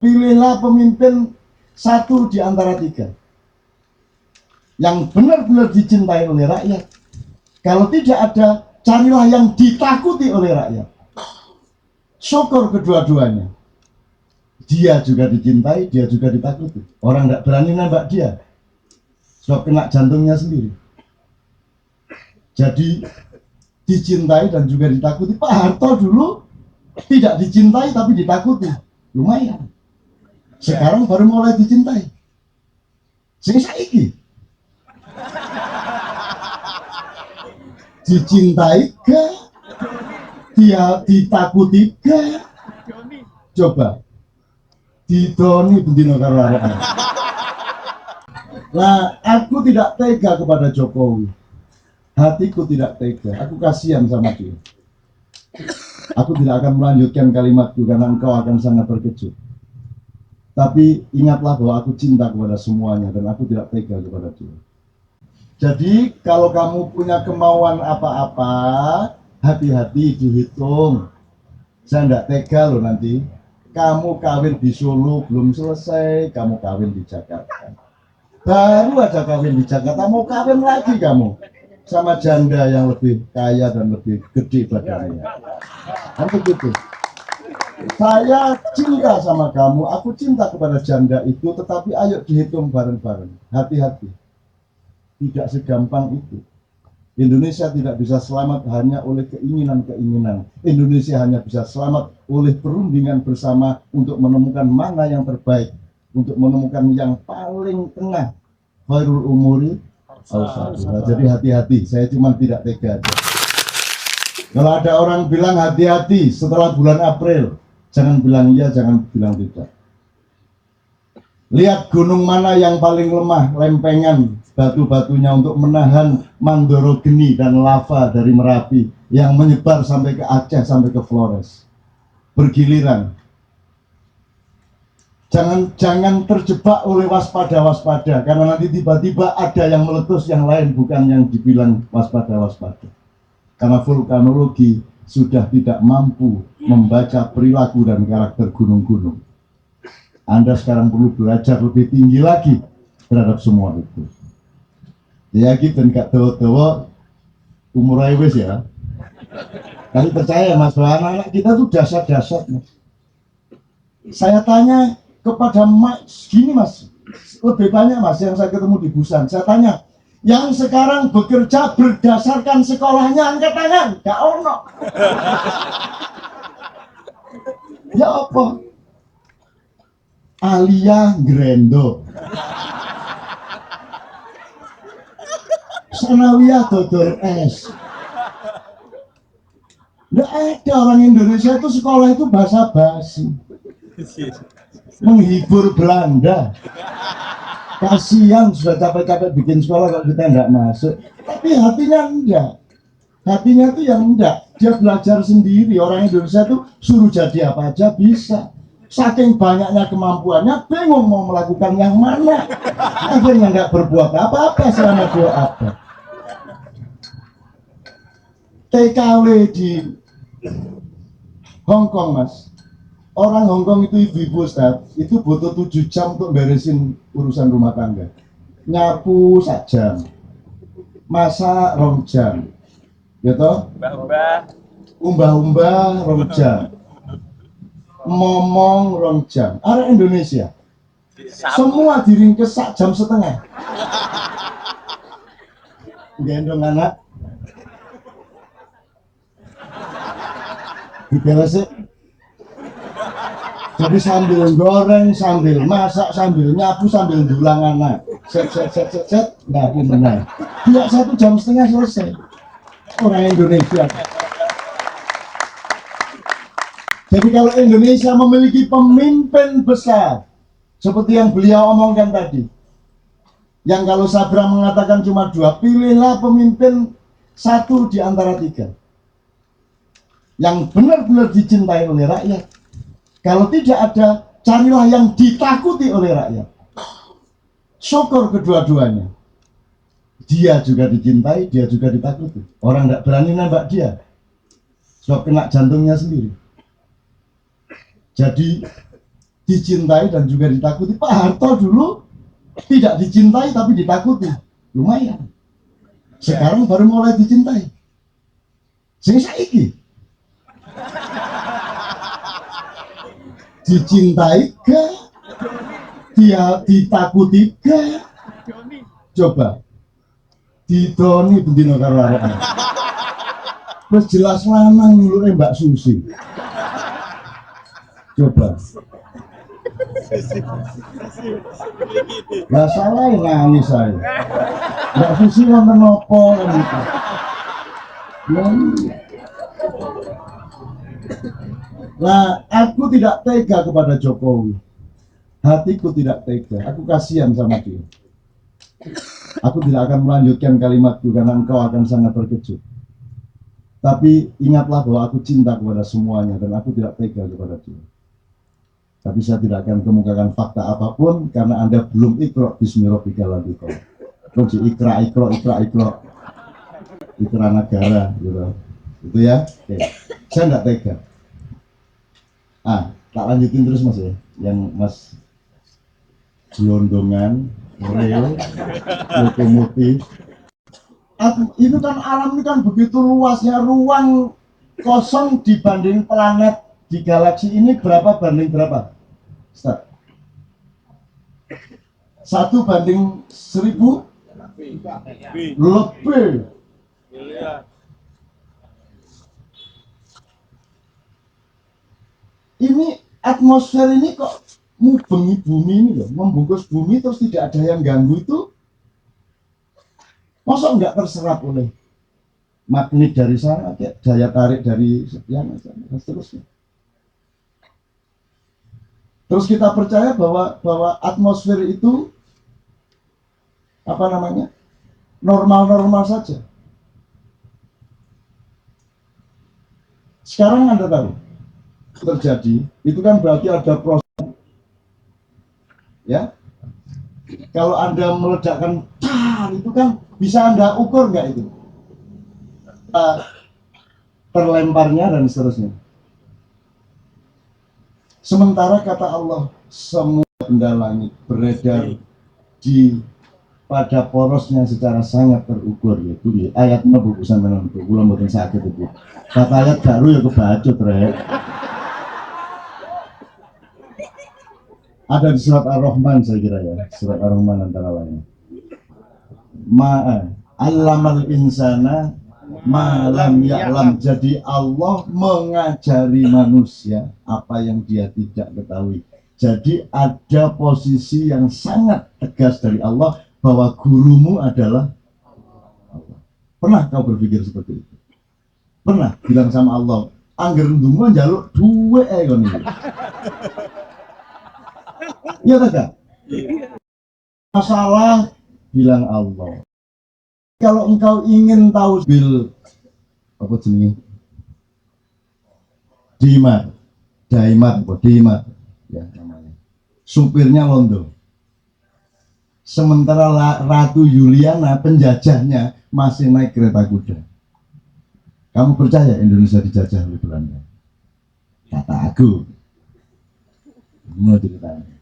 Pilihlah pemimpin satu di antara tiga yang benar-benar dicintai oleh rakyat. Kalau tidak ada, carilah yang ditakuti oleh rakyat. Syukur kedua-duanya. Dia juga dicintai, dia juga ditakuti. Orang tidak berani nembak dia, sebab kena jantungnya sendiri. Jadi dicintai dan juga ditakuti. Pak Harto dulu tidak dicintai tapi ditakuti. Lumayan. Sekarang baru mulai dicintai. Sing saiki dicintai ke, dia ditakuti ke. Coba didoni bendino karo arek. Nah, aku tidak tega kepada Jokowi. Hatiku tidak tega. Aku kasihan sama dia. Aku tidak akan melanjutkan kalimatku karena engkau akan sangat terkejut. Tapi ingatlah bahwa aku cinta kepada semuanya dan aku tidak tega kepada dia. Jadi kalau kamu punya kemauan apa-apa, hati-hati, dihitung. Saya tidak tega loh nanti. Kamu kawin di Solo belum selesai, kamu kawin di Jakarta. Baru aja kawin di Jakarta, mau kawin lagi kamu sama janda yang lebih kaya dan lebih gede badannya. Kan begitu. Saya cinta sama kamu, aku cinta kepada janda itu, tetapi ayo dihitung bareng-bareng. Hati-hati. Tidak segampang itu. Indonesia tidak bisa selamat hanya oleh keinginan-keinginan. Indonesia hanya bisa selamat oleh perundingan bersama untuk menemukan mana yang terbaik, untuk menemukan yang paling tengah. Khairul umuri awsatuha. Jadi hati-hati, saya cuma tidak tega aja. Kalau ada orang bilang hati-hati setelah bulan April, jangan bilang iya, jangan bilang tidak. Lihat gunung mana yang paling lemah, lempengan batu-batunya untuk menahan Mandoro Geni dan lava dari Merapi yang menyebar sampai ke Aceh, sampai ke Flores. Bergiliran. Jangan terjebak oleh waspada-waspada, karena nanti tiba-tiba ada yang meletus yang lain, bukan yang dibilang waspada-waspada. Karena vulkanologi sudah tidak mampu membaca perilaku dan karakter gunung-gunung. Anda sekarang perlu belajar lebih tinggi lagi terhadap semua itu. Ya gitu, gak tahu-tahu umur wis ya. Tapi percaya Mas, bahwa anak-anak kita tuh dasar-dasar. Saya tanya kepada Mas, gini Mas, lebih banyak Mas yang saya ketemu di Busan. Saya tanya, yang sekarang bekerja berdasarkan sekolahnya, angkat tangan. Gak ono. Ya apa? Alia Grendo, Sanawiyah dodol es. Nggak ada orang Indonesia itu sekolah itu basa-basi, menghibur Belanda. Kasihan sudah capek-capek bikin sekolah kalau kita nggak masuk. Tapi hatinya enggak. Hatinya itu yang enggak. Dia belajar sendiri. Orang Indonesia itu suruh jadi apa aja bisa. Saking banyaknya kemampuannya, bingung mau melakukan yang mana. Akhirnya nggak berbuat apa-apa selama 2 abad. TKW di Hongkong Mas, orang Hongkong itu ibu-ibu Ustaz, itu butuh 7 jam untuk beresin urusan rumah tangga. Nyapu 1 jam, masak 2 jam, gitu? Umbah-umbah 2 jam, ngomong 2 jam. Arek Indonesia semua diringkes 1,5 jam. Gendong anak diberesin. Jadi sambil goreng, sambil masak, sambil nyapu, sambil dulang anak. Set, nggak benar. Tidak 1,5 jam selesai. Orang Indonesia. Jadi kalau Indonesia memiliki pemimpin besar, seperti yang beliau omongkan tadi, yang kalau Sabra mengatakan cuma 2, pilihlah pemimpin satu di antara 3 yang benar-benar dicintai oleh rakyat. Kalau tidak ada, carilah yang ditakuti oleh rakyat. Syukur kedua-duanya. Dia juga dicintai, dia juga ditakuti. Orang tidak berani nembak dia, sebab kena jantungnya sendiri. Jadi dicintai dan juga ditakuti. Pak Harto dulu tidak dicintai tapi ditakuti, lumayan. Sekarang baru mulai dicintai. Sing saiki dicintai ke, dia ditakuti ke, coba didoni bendino karo arek. Terus jelas lanang dulu Mbak Susi. Coba. Lah salah nangis saya. Mbak Susi wonten nopo gitu. Nah, aku tidak tega kepada Jokowi. Hatiku tidak tega. Aku kasihan sama dia. Aku tidak akan melanjutkan kalimatku karena engkau akan sangat terkejut. Tapi ingatlah bahwa aku cinta kepada semuanya dan aku tidak tega kepada dia. Tapi saya tidak akan kemukakan fakta apapun karena Anda belum ikra bismillahirrahmanirrahim. Terus ikra negara gitu. Itu ya. Oke. Saya tidak tega. Tak lanjutin terus Mas ya. Yang Mas gelondongan, real, lokomotif. Itu kan alam ini kan begitu luasnya, ruang kosong dibanding planet di galaksi ini berapa banding berapa? Start. 1 banding 1000 lebih. Ini atmosfer ini kok mubengi bumi ini loh, membungkus bumi terus tidak ada yang ganggu itu. Masa nggak terserap oleh magnet dari sana, daya tarik dari sekian, dan seterusnya. Terus kita percaya bahwa atmosfer itu apa namanya normal-normal saja. Sekarang Anda tahu terjadi itu kan berarti ada proses, ya. Kalau Anda meledakkan itu kan bisa Anda ukur nggak itu terlemparnya dan seterusnya. Sementara kata Allah, semua benda langit beredar di pada porosnya secara sangat terukur, yaitu ayatnya bukusan menentu bulan bukan sakit itu. Kata ayat baru ya kebacut rek. Ada di surat Ar-Rahman saya kira ya, surat Ar-Rahman antara lain. Allamal insana malam ya'lam. Jadi Allah mengajari manusia apa yang dia tidak ketahui. Jadi ada posisi yang sangat tegas dari Allah bahwa gurumu adalah Allah. Pernah kau berpikir seperti itu? Pernah bilang sama Allah, angger ndonga njaluk duwe kon iki. Iya tak? Masalah bilang Allah. Kalau engkau ingin tahu bil apa jenis Dimat ya namanya. Supirnya Londo. Sementara Ratu Juliana penjajahnya masih naik kereta kuda. Kamu percaya Indonesia dijajah oleh Belanda? Kata aku. Mau ceritanya.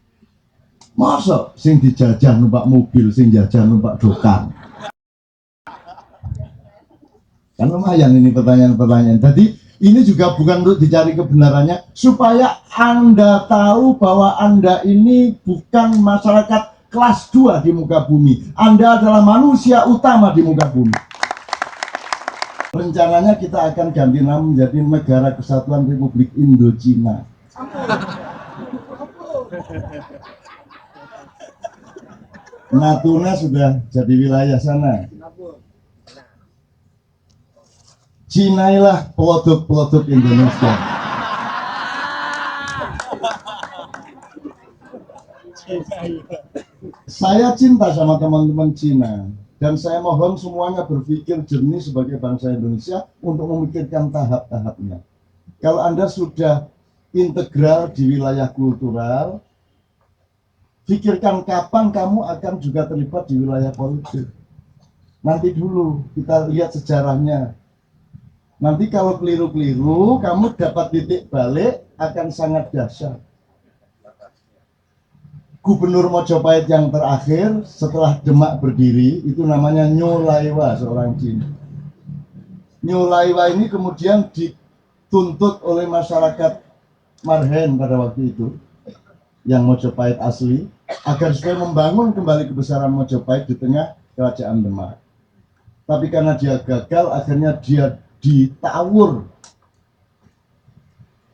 Masa sing dijajah numpak mobil, sing jajah numpak dokar. Kan lumayan ini pertanyaan-pertanyaan. Jadi ini juga bukan untuk dicari kebenarannya, supaya Anda tahu bahwa Anda ini bukan masyarakat kelas 2 di muka bumi. Anda adalah manusia utama di muka bumi. Rencananya kita akan ganti nama menjadi Negara Kesatuan Republik Indochina. Natuna sudah jadi wilayah sana. Cinailah produk-produk Indonesia. Saya cinta sama teman-teman Cina dan saya mohon semuanya berpikir jernih sebagai bangsa Indonesia untuk memikirkan tahap-tahapnya. Kalau Anda sudah integral di wilayah kultural, pikirkan kapan kamu akan juga terlibat di wilayah politik. Nanti dulu kita lihat sejarahnya. Nanti kalau keliru-keliru, kamu dapat titik balik akan sangat dahsyat. gubernur Mojopahit yang terakhir setelah Demak berdiri itu namanya Nyolaiwa, seorang Cina. Nyolaiwa ini kemudian dituntut oleh masyarakat Marhen pada waktu itu, yang Mojopahit asli, agar supaya membangun kembali kebesaran Mojopahit di tengah kerajaan Demak. Tapi karena dia gagal, akhirnya dia ditawur,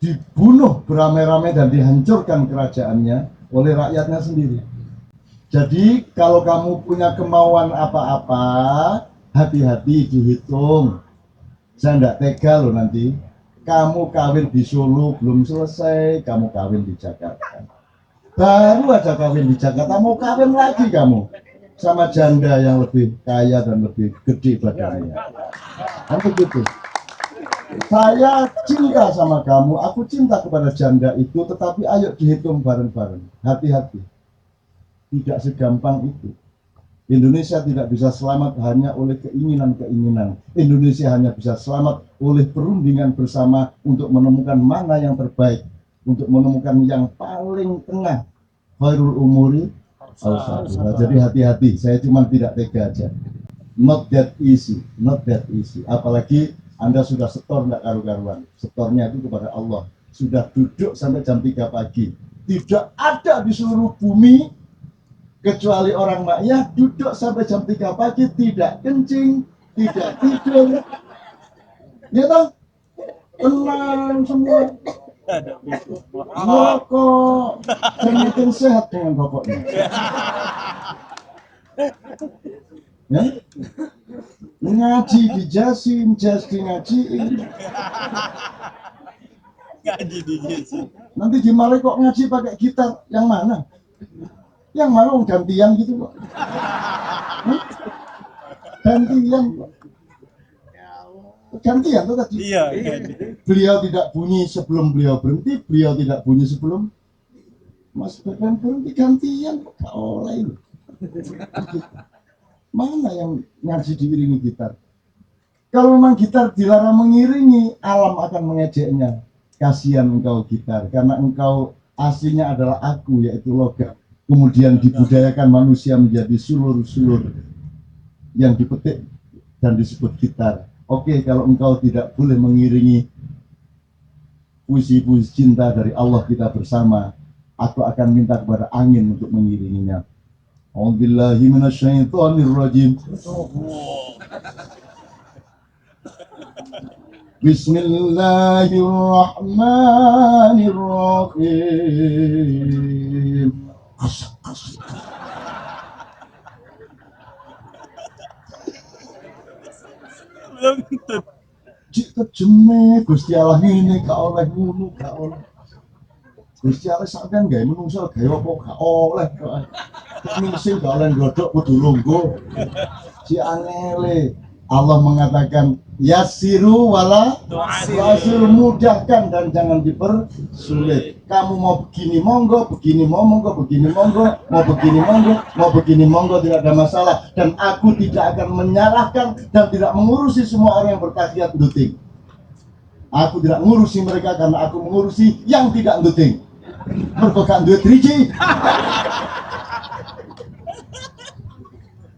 dibunuh beramai-ramai dan dihancurkan kerajaannya oleh rakyatnya sendiri. Jadi kalau kamu punya kemauan apa-apa, hati-hati, dihitung. Saya tidak tega loh nanti kamu kawin di Solo belum selesai, kamu kawin di Jakarta. Baru aja kawin di Jakarta, mau kawin lagi kamu sama janda yang lebih kaya dan lebih gede badannya. Kan begitu. Saya cinta sama kamu, aku cinta kepada janda itu, tetapi ayo dihitung bareng-bareng. Hati-hati. Tidak segampang itu. Indonesia tidak bisa selamat hanya oleh keinginan-keinginan. Indonesia hanya bisa selamat oleh perundingan bersama untuk menemukan mana yang terbaik, untuk menemukan yang paling tengah. Khairul umuri al-sabah. Jadi hati-hati, saya cuma tidak tega aja. Not that easy, not that easy. Apalagi Anda sudah setor nggak karu-karuan. Setornya itu kepada Allah. Sudah duduk sampai jam 3 pagi. Tidak ada di seluruh bumi kecuali orang Maknya duduk sampai jam 3 pagi, tidak kencing, tidak tidur. Ya toh? Tenang semua. Rokok dan makin sehat dengan rokoknya. Ya? Ngaji di jasin, jas di ngajiin. Ngaji di jasin. Nanti gimana kok ngaji pakai gitar? Yang mana? Yang mana gantian gitu kok? Gantian kok. Gantian tuh tadi. Iya. Beliau tidak bunyi sebelum beliau berhenti, beliau tidak bunyi sebelum Mas Beben berhenti, gantian kok gak oleh. Mana yang ngaji diiringi gitar? Kalau memang gitar dilarang mengiringi, alam akan mengejeknya. Kasihan engkau gitar, karena engkau aslinya adalah aku, yaitu logam. Kemudian dibudayakan manusia menjadi sulur-sulur yang dipetik dan disebut gitar. Oke, kalau engkau tidak boleh mengiringi puisi-puisi cinta dari Allah kita bersama, aku akan minta kepada angin untuk mengiringinya. A'udzubillahi minasyaitonirrajim. Bismillahirrahmanirrahim. Asik. Belum tentu. Jika jeme Gusti Allah ini gak oleh ngono, gak oleh. Gusti Allah sampean gawe menungso gawe apa gak oleh kok. Ningsih gak oleh nggodhok kudu lungguh. Si angele Allah mengatakan yasiru wala tu'asiru, mudahkan dan jangan dipersulit. Kamu mau begini monggo, begini monggo, begini monggo, mau begini monggo, mau begini monggo, tidak ada masalah. Dan aku tidak akan menyalahkan dan tidak mengurusi semua orang yang bertakiyat nduting. Aku tidak mengurusi mereka karena aku mengurusi yang tidak nduting. Mergo gak duwe driji.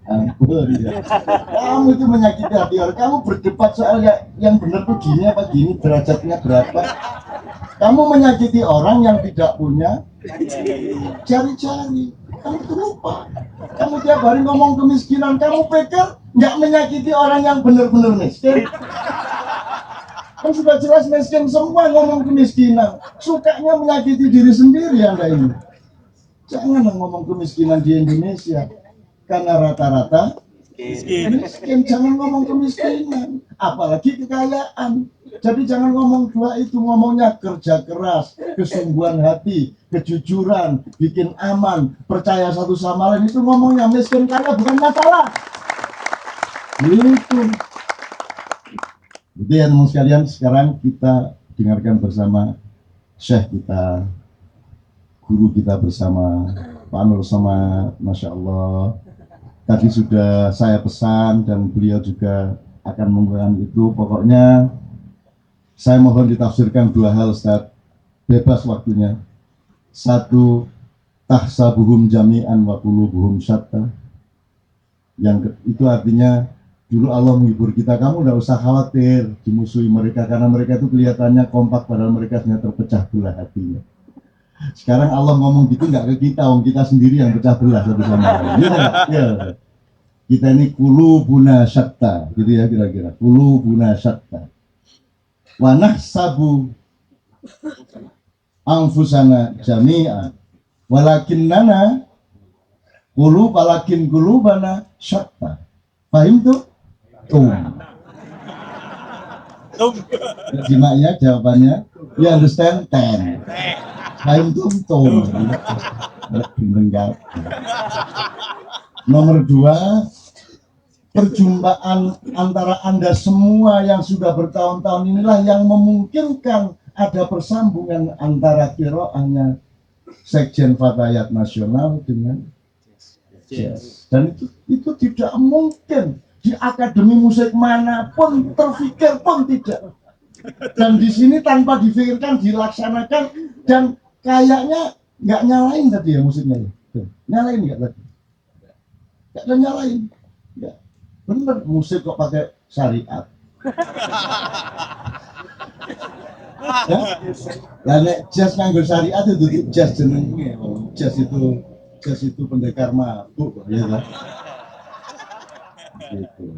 Kamu itu menyakiti hati orang. Kamu berdebat soal yang benar tuh gini apa gini, derajatnya berapa. Kamu menyakiti orang yang tidak punya cari-cari. Kamu tuh lupa. Kamu tiap hari ngomong kemiskinan. Kamu pikir nggak menyakiti orang yang benar-benar miskin? Kan sudah jelas miskin semua ngomong kemiskinan. Sukanya menyakiti diri sendiri Anda ini. Jangan ngomong kemiskinan di Indonesia. Karena rata-rata miskin, jangan ngomong kemiskinan, apalagi kekayaan. Jadi jangan ngomong dua itu, ngomongnya kerja keras, kesungguhan hati, kejujuran, bikin aman, percaya satu sama lain. Itu ngomongnya. Miskin kaya bukan masalah. Itu ya teman sekalian, sekarang kita dengarkan bersama Syekh kita, guru kita bersama Pak Nur Somad, Masya Allah. Tadi sudah saya pesan dan beliau juga akan menggunakan itu. Pokoknya saya mohon ditafsirkan dua hal, Ustaz. Bebas waktunya. Satu, tahsabuhum jami'an wa qulubuhum syatta. Itu artinya dulu Allah menghibur kita, kamu tidak usah khawatir dimusuhi mereka karena mereka itu kelihatannya kompak padahal mereka sebenarnya terpecah belah hatinya. Sekarang Allah ngomong gitu nggak ke kita, kita sendiri yang pecah belah satu sama lain. Ya. Kita ini qulubuna syatta, gitu ya kira-kira. Qulubuna syatta. Wa nahsabu anfusana jami'an walakinnana qulubana syatta. Paham tuh? Jimaknya jawabannya, you understand? 10. Paham tuh? Nomor 2, perjumpaan antara Anda semua yang sudah bertahun-tahun inilah yang memungkinkan ada persambungan antara qiraahnya Sekjen Fatayat Nasional dengan jazz. Dan itu tidak mungkin di akademi musik manapun, terfikir pun tidak. Dan di sini tanpa difikirkan dilaksanakan, dan kayaknya nggak nyalain tadi ya musiknya. Nyalain nggak tadi? Nggak ada nyalain. Ya, bener musik kok pakai syariat. Ya? Lah nek jazz nganggo syariat itu jazz jenenge. Jazz itu pendekar mabuk ya kan? Gitu.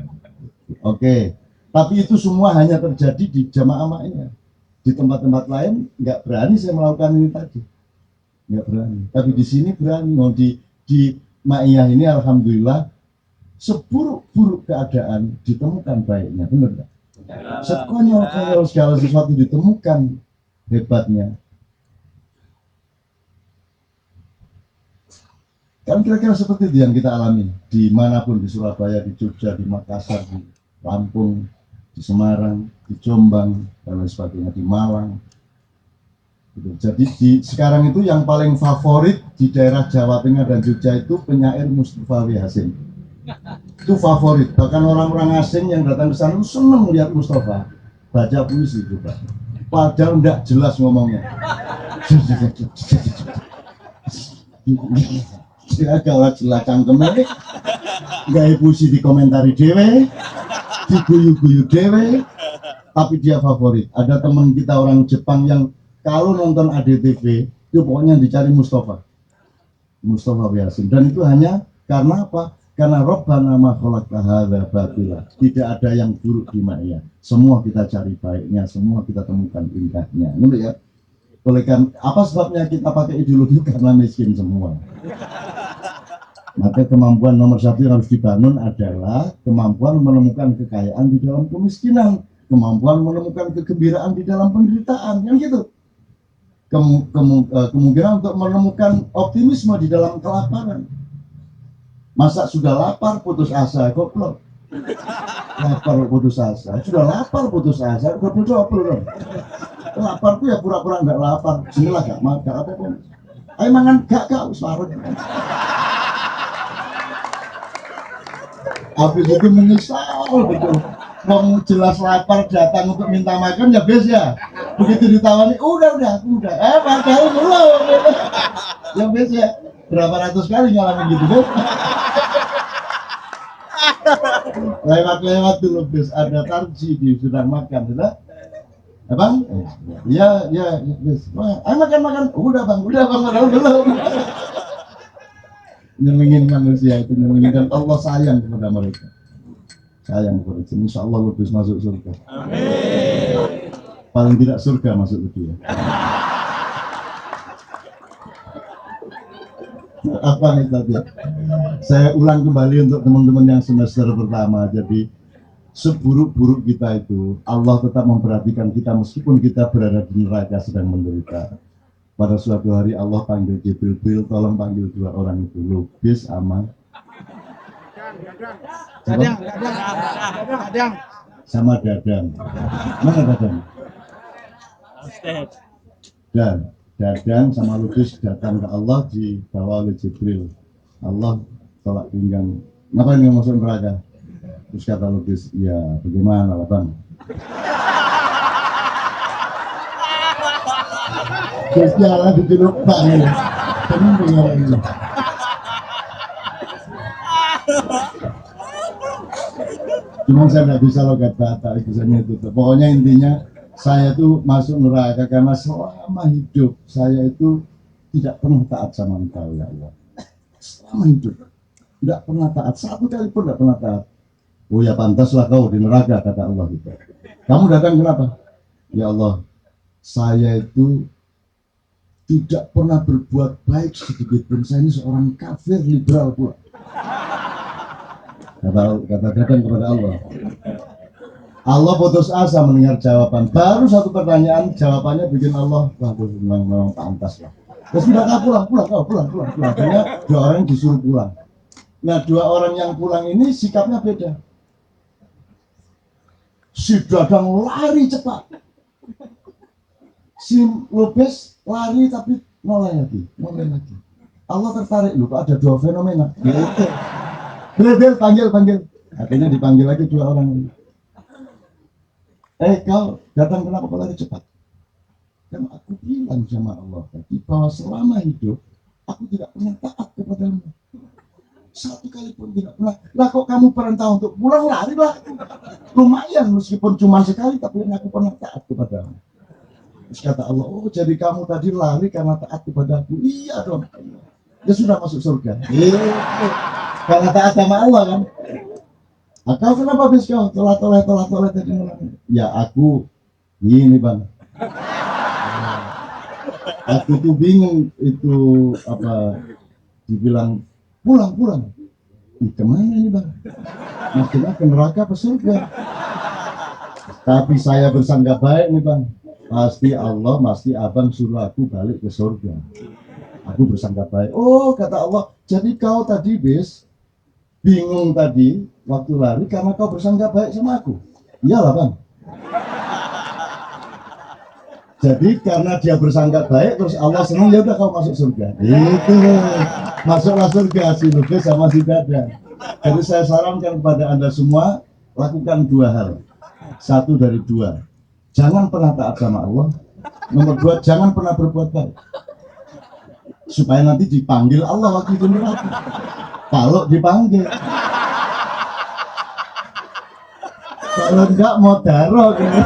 Oke. Tapi itu semua hanya terjadi di jamaah ma'iyah. Di tempat-tempat lain nggak berani saya melakukan ini tadi. Nggak berani. Tapi di sini berani. Di ma'iyah ini alhamdulillah seburuk-buruk keadaan ditemukan baiknya. Benar nggak? Sekonyol-konyol segala sesuatu ditemukan hebatnya. Kan kira-kira seperti itu yang kita alami dimanapun, di Surabaya, di Jogja, di Makassar, di Lampung, di Semarang, di Jombang, dan lain sebagainya, di Malang. Jadi sekarang itu yang paling favorit di daerah Jawa Tengah dan Jogja itu penyair Mustafa W. Hasim. Itu favorit, bahkan orang-orang asing yang datang ke sana senang melihat Mustafa baca puisi juga. Padahal enggak jelas ngomongnya. Agak ora jelas cangkeme, gawe puisi dikomentari dewe, diguyu-guyu dewe, tapi dia favorit. Ada teman kita orang Jepang yang kalau nonton ADTV itu pokoknya dicari Mustafa W. Hasim, dan itu hanya karena apa? Karena Rabbana ma khalaqta hadza batila. Tidak ada yang buruk di ma'iyah. Semua kita cari baiknya, semua kita temukan indahnya. Benar ya? Oleh karena apa sebabnya kita pakai ideologi? Karena miskin semua. Maka kemampuan nomor 1 yang harus dibangun adalah kemampuan menemukan kekayaan di dalam kemiskinan, kemampuan menemukan kegembiraan di dalam penderitaan, yang gitu. Kemungkinan untuk menemukan optimisme di dalam kelaparan. Masa sudah lapar putus asa, goblok. Lapar putus asa, sudah lapar putus asa, udah belum. Lapar tuh ya pura-pura nggak lapar, sinilah gak makan apapun. Ayo mangan gak usarut. Habis itu menyesal betul. Mau jelas lapar datang untuk minta makan ya bes ya. Begitu ditawari, udah. Padahal belum. Ya bes ya. Berapa ratus kali ngalamin gitu bes. Lewat dulu bes, ada tarji di sudah makan, sudah. Bang? Ya, bes. Ayo makan. Udah bang, padahal belum. Nyenengin manusia itu, nyenengin, Allah sayang kepada mereka. Sayang kepada mereka. Insya Allah lulus masuk surga. Amin. Paling tidak surga masuk ke dia. Apa nih tadi? Saya ulang kembali untuk teman-teman yang semester pertama. Jadi seburuk-buruk kita itu, Allah tetap memperhatikan kita meskipun kita berada di neraka sedang menderita. Pada suatu hari Allah panggil Jibril, tolong panggil 2 orang itu, Lubis sama Dadang. Sama Dadang. Mana Dadang? Dan Dadang sama Lubis datang ke Allah dibawa oleh Jibril. Allah tolak pinggang. Ngapain yang masuk neraka? Terus kata Lubis, ya bagaimana Bang? Terus jalan di jeruk bang. Penting orang ini. Cuma saya nggak bisa logat Batak, bisanya itu. Pokoknya intinya saya tuh masuk neraka karena selama hidup saya itu tidak pernah taat sama Engkau ya Allah. Selama hidup tidak pernah taat, satu kali pun tidak pernah taat. Oh ya pantaslah kau di neraka, kata Allah gitu. Kamu datang kenapa? Ya Allah, saya itu tidak pernah berbuat baik sedikit pun. Saya ini seorang kafir liberal pula. Kata datang kepada Allah. Allah putus asa mendengar jawaban. Baru satu pertanyaan, jawabannya bikin Allah, wah memang pantas lah. Terus tidak pulang. Akhirnya dua orang disuruh pulang. Nah, dua orang yang pulang ini sikapnya beda. Si Dadang lari cepat, si Lubis lari tapi mulai lagi. Allah tertarik, loh kok ada dua fenomena. Gitu. Bel, panggil. Akhirnya dipanggil lagi dua orang ini. Kau datang kenapa kau lari cepat? Kan aku bilang sama Allah tadi bahwa selama hidup aku tidak pernah taat kepadamu. Satu kali pun tidak pernah. Lah kok kamu perintah untuk pulang, lari lah. Lumayan meskipun cuma sekali, tapi aku pernah taat kepadamu. Terus kata Allah, oh jadi kamu tadi lari karena taat kepadaku. Iya dong. Dia sudah masuk surga. Karena taat sama Allah kan. Kau kenapa bis kau telat tadi malam? Ya aku ini bang. Aku tuh bingung itu apa dibilang pulang. Kemana ini bang? Maksudnya ke neraka ke surga. Tapi saya bersangka baik nih bang. Pasti abang suruh aku balik ke surga. Aku bersangka baik. Oh kata Allah, jadi kau tadi bis bingung tadi waktu lari karena kau bersangka baik sama aku. Iyalah bang. Jadi karena dia bersangka baik terus Allah senang, ya udah kau masuk surga. Itu masuklah surga si Lubis sama si Dadang. Jadi saya sarankan kepada Anda semua lakukan dua hal. Satu dari dua, jangan pernah taat sama Allah. Nomor dua, jangan pernah berbuat baik. Supaya nanti dipanggil Allah waktu itu neraka. Kalau dipanggil, kalau enggak mau darah gitu.